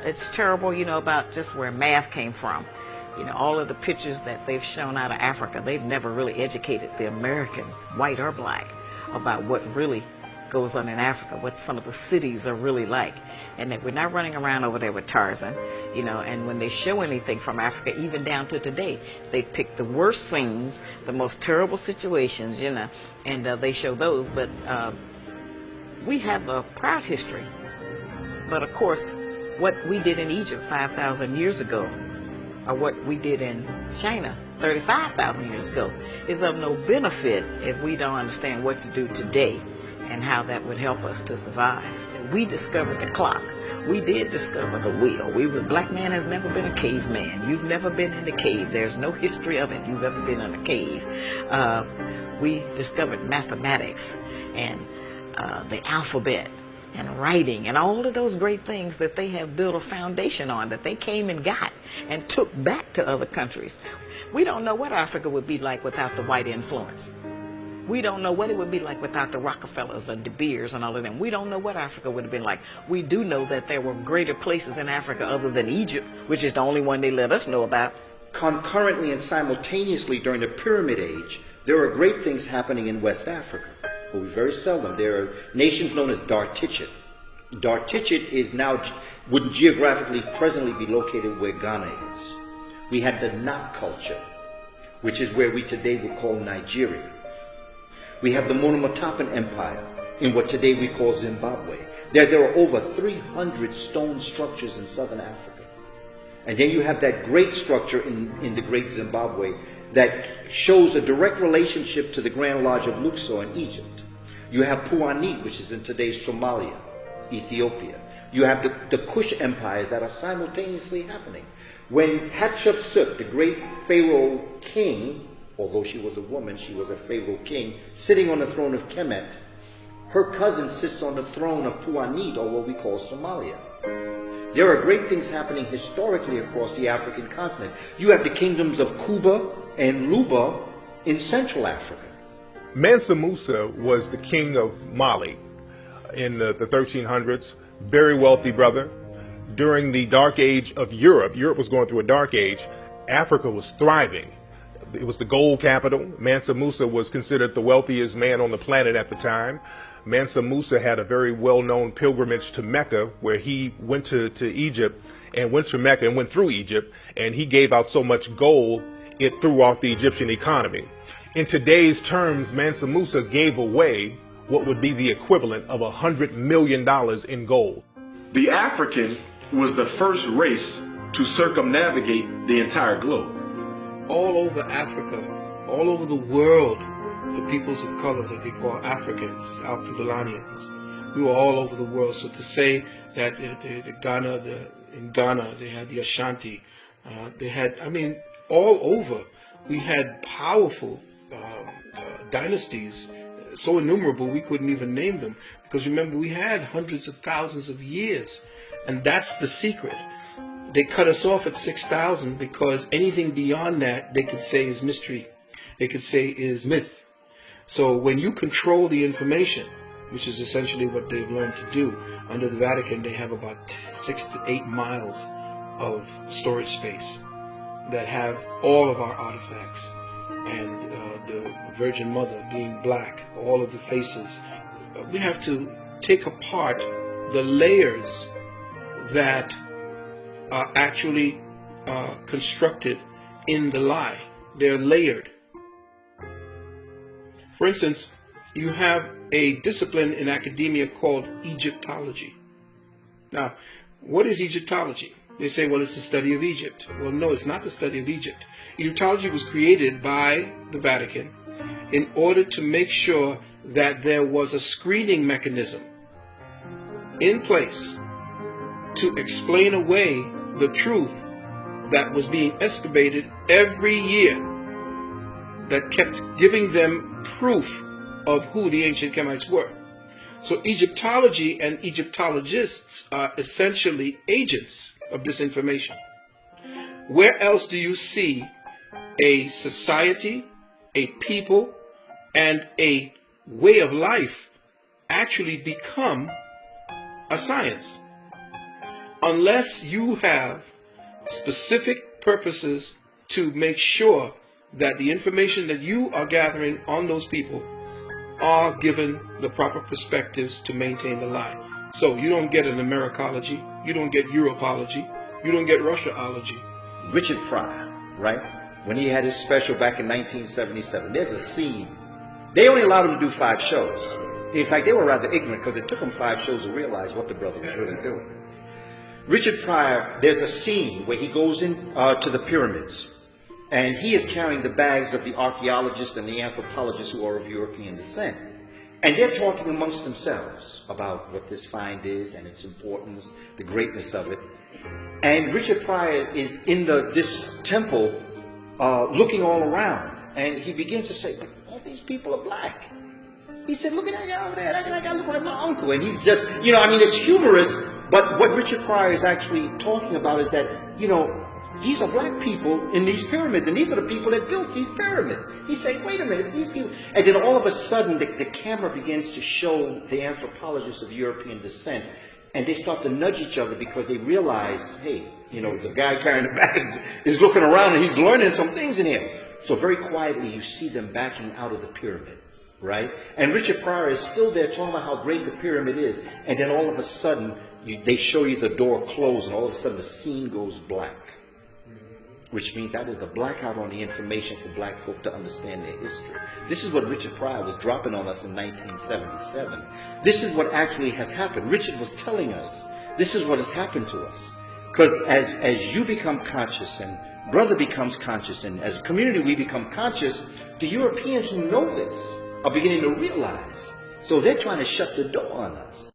it's terrible, about just where math came from. All of the pictures that they've shown out of Africa, they've never really educated the Americans, white or black, about what really goes on in Africa, what some of the cities are really like. And that we're not running around over there with Tarzan, and when they show anything from Africa, even down to today, they pick the worst scenes, the most terrible situations, and they show those. But we have a proud history. But of course, what we did in Egypt 5,000 years ago, or what we did in China 35,000 years ago, is of no benefit if we don't understand what to do today and how that would help us to survive. We discovered the clock. We did discover the wheel. Black man has never been a caveman. You've never been in a cave. There's no history of it. You've ever been in a cave. We discovered mathematics and the alphabet and writing and all of those great things that they have built a foundation on, that they came and got and took back to other countries. We don't know what Africa would be like without the white influence. We don't know what it would be like without the Rockefellers and De Beers and all of them. We don't know what Africa would have been like. We do know that there were greater places in Africa other than Egypt, which is the only one they let us know about. Concurrently and simultaneously during the Pyramid Age, there are great things happening in West Africa. But we very seldom. There are nations known as Dar-Tichit. Dar-Tichit is now, would geographically presently be located where Ghana is. We had the Nak culture, which is where we today would call Nigeria. We have the Monomotapan Empire in what today we call Zimbabwe. There are over 300 stone structures in southern Africa. And then you have that great structure in the great Zimbabwe that shows a direct relationship to the Grand Lodge of Luxor in Egypt. You have Puanit, which is in today's Somalia, Ethiopia. You have the Kush empires that are simultaneously happening. When Hatshepsut, the great Pharaoh king, although she was a woman, she was a Pharaoh king, sitting on the throne of Kemet, her cousin sits on the throne of Puanit, or what we call Somalia. There are great things happening historically across the African continent. You have the kingdoms of Kuba and Luba in Central Africa. Mansa Musa was the king of Mali in the 1300s, very wealthy brother. During the dark age of Europe was going through a dark age, Africa was thriving. It was the gold capital. Mansa Musa was considered the wealthiest man on the planet at the time. Mansa Musa had a very well-known pilgrimage to Mecca, where he went to Egypt and went to Mecca and went through Egypt, and he gave out so much gold it threw off the Egyptian economy. In today's terms, Mansa Musa gave away what would be the equivalent of $100 million in gold. The African was the first race to circumnavigate the entire globe. All over Africa, all over the world, the peoples of color that they call Africans, Alpha-Belanians, we were all over the world. So to say that in Ghana they had the Ashanti, they had, all over, we had powerful dynasties, so innumerable we couldn't even name them. Because remember, we had hundreds of thousands of years, and that's the secret. They cut us off at 6,000 because anything beyond that they could say is mystery. They could say is myth. So when you control the information, which is essentially what they've learned to do, under the Vatican they have about 6 to 8 miles of storage space that have all of our artifacts. And the Virgin Mother being black, all of the faces. We have to take apart the layers that are actually constructed in the lie. They're layered. For instance, you have a discipline in academia called Egyptology. Now, what is Egyptology? They say, well, it's the study of Egypt. Well, no, it's not the study of Egypt. Egyptology was created by the Vatican in order to make sure that there was a screening mechanism in place to explain away the truth that was being excavated every year, that kept giving them proof of who the ancient Kemites were. So Egyptology and Egyptologists are essentially agents of this information. Where else do you see a society, a people, and a way of life actually become a science? unless you have specific purposes to make sure that the information that you are gathering on those people are given the proper perspectives to maintain the lie. So you don't get an Americology, you don't get Europology, you don't get Russiaology. Richard Pryor, right? When he had his special back in 1977, there's a scene. They only allowed him to do 5 shows. In fact, they were rather ignorant because it took them 5 shows to realize what the brother was really doing. Richard Pryor, there's a scene where he goes in to the pyramids, and he is carrying the bags of the archaeologists and the anthropologists who are of European descent. And they're talking amongst themselves about what this find is and its importance, the greatness of it. And Richard Pryor is in this temple looking all around, and he begins to say, but all these people are black. He said, look at that guy over there, that guy looks like my uncle. And he's just, it's humorous, but what Richard Pryor is actually talking about is that, these are black people in these pyramids, and these are the people that built these pyramids. He's saying, wait a minute, these people... And then all of a sudden, the camera begins to show the anthropologists of European descent, and they start to nudge each other because they realize, hey, the guy carrying the bags is looking around and he's learning some things in here. So very quietly, you see them backing out of the pyramid, right? And Richard Pryor is still there talking about how great the pyramid is, and then all of a sudden, they show you the door close, and all of a sudden the scene goes black. Which means that was the blackout on the information for black folk to understand their history. This is what Richard Pryor was dropping on us in 1977. This is what actually has happened. Richard was telling us, this is what has happened to us. Because as you become conscious, and brother becomes conscious, and as a community we become conscious, the Europeans who know this are beginning to realize. So they're trying to shut the door on us.